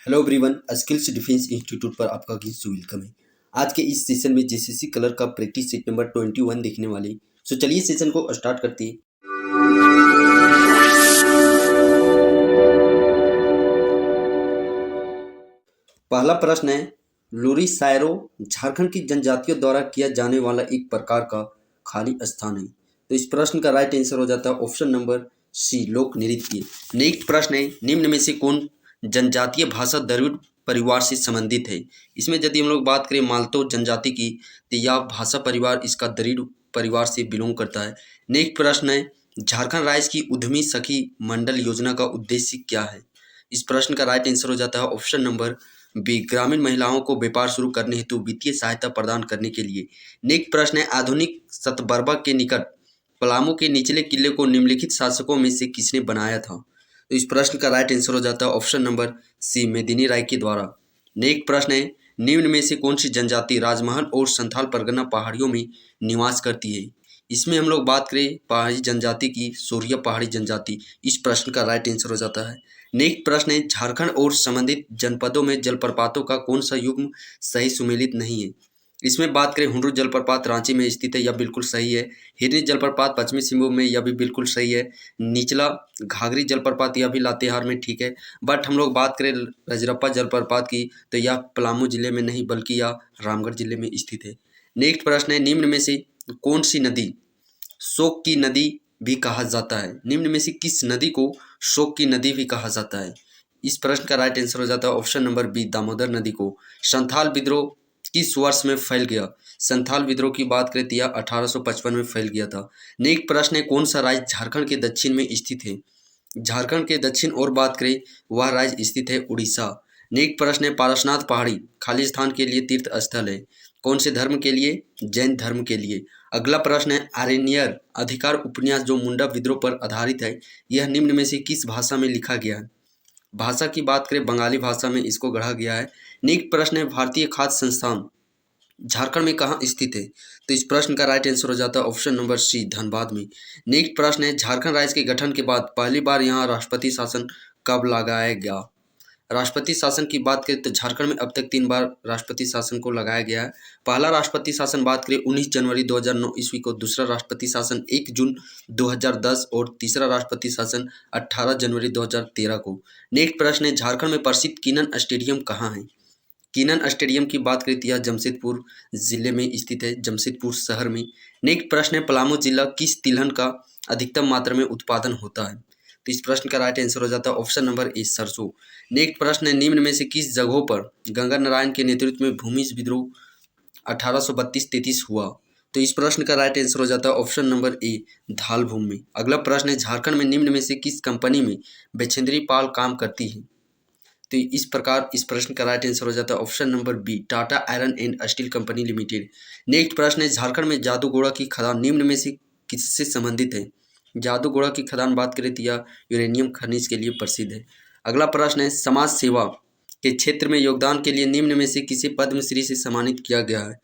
Hello everyone, skills defence institute पर आपका welcome है। आज के इस सेशन में जेसीसी कलर का प्रैक्टिस सेट नंबर 21 देखने वाले। सो चलिए सेशन को स्टार्ट करते हैं। पहला प्रश्न है, लोरी सायरो झारखंड की जनजातियों द्वारा किया जाने वाला एक प्रकार का खाली स्थान है। तो इस प्रश्न का राइट आंसर हो जाता है ऑप्शन नंबर सी, लोक नृत्य। नेक्स्ट प्रश्न है, निम्न में से कौन जनजातीय भाषा द्रविड़ परिवार से संबंधित है। इसमें यदि हम लोग बात करें मालतो जनजाति की, तो यह भाषा परिवार इसका द्रविड़ परिवार से बिलोंग करता है। नेक्स्ट प्रश्न है, झारखंड राज्य की उद्यमी सखी मंडल योजना का उद्देश्य क्या है। इस प्रश्न का राइट आंसर हो जाता है ऑप्शन नंबर बी, ग्रामीण महिलाओं को व्यापार शुरू करने हेतु वित्तीय सहायता प्रदान करने के लिए। नेक्स्ट प्रश्न है, आधुनिक सतबरबा के निकट पलामू के निचले किले को निम्नलिखित शासकों में से किसने बनाया था। तो इस प्रश्न का राइट आंसर हो जाता है ऑप्शन नंबर सी, मेदिनी राय के द्वारा। नेक्स्ट प्रश्न है, निम्न में से कौन सी जनजाति राजमहल और संथाल परगना पहाड़ियों में निवास करती है। इसमें हम लोग बात करें पहाड़ी जनजाति की, सूर्या पहाड़ी जनजाति। इस प्रश्न का राइट आंसर हो जाता है। नेक्स्ट प्रश्न है, झारखंड और संबंधित जनपदों में जलप्रपातों का कौन सा युग्म सही सुमेलित नहीं है। इसमें बात करें हुंडरू जलप्रपात रांची में स्थित है, यह बिल्कुल सही है। हिरनी जलप्रपात पश्चिमी सिंहभूम में, यह भी बिल्कुल सही है। निचला घाघरी जलप्रपात यह भी लातेहार में, ठीक है। बट हम लोग बात करें रजरप्पा जलप्रपात की, तो यह पलामू जिले में नहीं बल्कि यह रामगढ़ जिले में स्थित है। नेक्स्ट प्रश्न है, निम्न में से कौन सी नदी शोक की नदी भी कहा जाता है। निम्न में से किस नदी को शोक की नदी भी कहा जाता है। इस प्रश्न का राइट आंसर हो जाता है ऑप्शन नंबर बी, दामोदर नदी को। संथाल विद्रोह किस वर्ष में फैल गया। संथाल विद्रोह की बात करें तो यह 1855 में फैल गया था। नेक्स्ट प्रश्न है, कौन सा राज्य झारखंड के दक्षिण में स्थित है। झारखंड के दक्षिण और बात करें, वह राज्य स्थित है उड़ीसा। नेक्स्ट प्रश्न है, पारसनाथ पहाड़ी खालिस्तान के लिए तीर्थ स्थल है। कौन से धर्म के लिए, जैन धर्म के लिए। अगला प्रश्न है, आर्यनियर अधिकार उपन्यास जो मुंडा विद्रोह पर आधारित है, यह निम्न में से किस भाषा में लिखा गया है। भाषा की बात करें, बंगाली भाषा में इसको गढ़ा गया है। नेक्स्ट प्रश्न है, भारतीय खाद्य संस्थान झारखंड में कहाँ स्थित है। तो इस प्रश्न का राइट आंसर हो जाता है ऑप्शन नंबर सी, धनबाद में। नेक्स्ट प्रश्न है, झारखंड राज्य के गठन के बाद पहली बार यहाँ राष्ट्रपति शासन कब लगाया गया। राष्ट्रपति शासन की बात करें तो झारखंड में अब तक 3 बार राष्ट्रपति शासन को लगाया गया है। पहला राष्ट्रपति शासन बात करें 19 जनवरी 2009 ईस्वी को, दूसरा राष्ट्रपति शासन 1 जून 2010 और तीसरा राष्ट्रपति शासन 18 जनवरी 2013 को। नेक्स्ट प्रश्न है, झारखंड में प्रसिद्ध कीनन स्टेडियम कहाँ है। कीनन स्टेडियम की बात करें तो यह जमशेदपुर जिले में स्थित है, जमशेदपुर शहर में। नेक्स्ट प्रश्न है, पलामू जिला किस तिलहन का अधिकतम मात्रा में उत्पादन होता है। तो इस प्रश्न का राइट आंसर हो जाता है ऑप्शन नंबर ए, सरसों। नेक्स्ट प्रश्न है, निम्न में से किस जगहों पर गंगा नारायण के नेतृत्व में भूमि विद्रोह 1832-33 हुआ। तो इस प्रश्न का राइट आंसर हो जाता है ऑप्शन नंबर ए, धालभूमि में। अगला प्रश्न है, झारखंड में निम्न में से किस कंपनी में बछेंद्री पाल काम करती है। तो इस प्रकार इस प्रश्न का राइट आंसर हो जाता है option number B, Tata iron and steel company limited. Next प्रश्न है, झारखंड में जादूगोड़ा की खदान निम्न में से किससे संबंधित है। जादूगोड़ा की खदान बात करें तो यह यूरेनियम खनिज के लिए प्रसिद्ध है। अगला प्रश्न है, समाज सेवा के क्षेत्र में योगदान के लिए निम्न में से किसे पद्मश्री से सम्मानित किया गया है।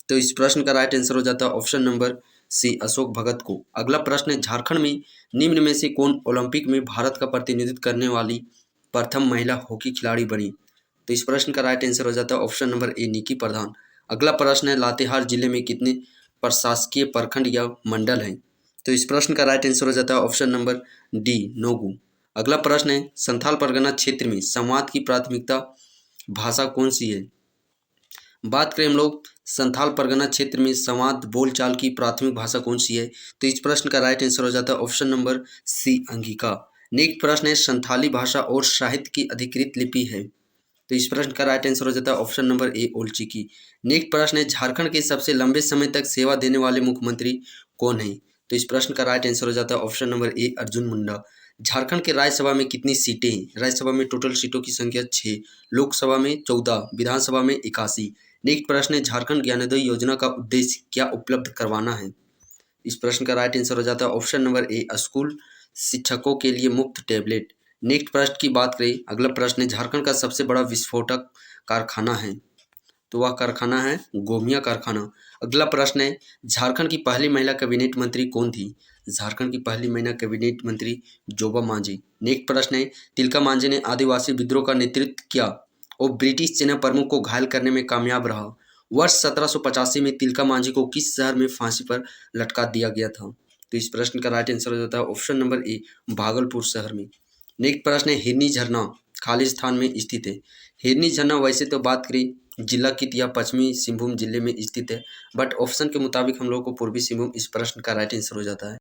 तो इस प्रश्न का राइट आंसर हो जाता है ऑप्शन नंबर सी, अशोक भगत को। अगला प्रश्न है, झारखंड में निम्न में से कौन ओलंपिक में भारत का प्रतिनिधित्व करने वाली प्रथम महिला हॉकी खिलाड़ी बनी। तो इस प्रश्न का राइट आंसर हो जाता है ऑप्शन नंबर ए, निकी प्रधान। अगला प्रश्न है, लातेहार जिले में कितने प्रशासकीय प्रखंड या मंडल हैं। तो इस प्रश्न का राइट आंसर हो जाता है ऑप्शन नंबर डी, नोगू। अगला प्रश्न है, संथाल परगना क्षेत्र में संवाद की प्राथमिकता भाषा कौन सी है। बात करें हम लोग संथाल परगना क्षेत्र में संवाद बोलचाल की प्राथमिक भाषा कौन सी है। तो इस प्रश्न का राइट आंसर हो जाता है option number C, Angika. Next प्रश्न है, संथाली भाषा और साहित्य की अधिकृत लिपि है। तो इस प्रश्न का राइट आंसर हो जाता है option number A, Ol Chiki. Next प्रश्न है, झारखंड के सबसे लंबे समय तक सेवा देने वाले मुख्यमंत्री कौन है। तो इस प्रश्न का राइट आंसर हो जाता है option number A, Arjun Munda. Jharkhand के राज्यसभा में कितनी सीटें हैं। राज्यसभा में टोटल सीटों की संख्या 6, लोकसभा में 14, विधानसभा में 81। नेक्स्ट प्रश्न है, झारखंड ज्ञानोदय योजना का उद्देश्य क्या उपलब्ध करवाना है। इस प्रश्न का राइट आंसर हो जाता है ऑप्शन नंबर ए, स्कूल शिक्षकों के लिए मुफ्त टैबलेट। नेक्स्ट प्रश्न की बात करें, अगला प्रश्न है, झारखंड का सबसे बड़ा विस्फोटक कारखाना है। तो वह कारखाना है गोमिया कारखाना। अगला प्रश्न है, झारखंड की पहली महिला कैबिनेट मंत्री कौन थी। झारखंड की पहली महिला कैबिनेट मंत्री जोबा मांझी। नेक्स्ट प्रश्न है, तिलका मांझी ने आदिवासी विद्रोह का नेतृत्व किया। और ब्रिटिश सेना प्रमुख को घायल करने में कामयाब रहा। वर्ष 1785 में तिलका मांझी को किस शहर में फांसी पर लटका दिया गया था? तो इस प्रश्न का राइट आंसर हो जाता है ऑप्शन नंबर ए, भागलपुर शहर में। नेक्स्ट प्रश्न है, हिरनी झरना खालिस्तान में स्थित है। हिरनी झरना वैसे तो बात करें जिला की या पश्चिमी सिंहभूम जिले में स्थित है, बट ऑप्शन के मुताबिक हम लोग को पूर्वी सिंहभूम इस प्रश्न का राइट आंसर हो जाता है।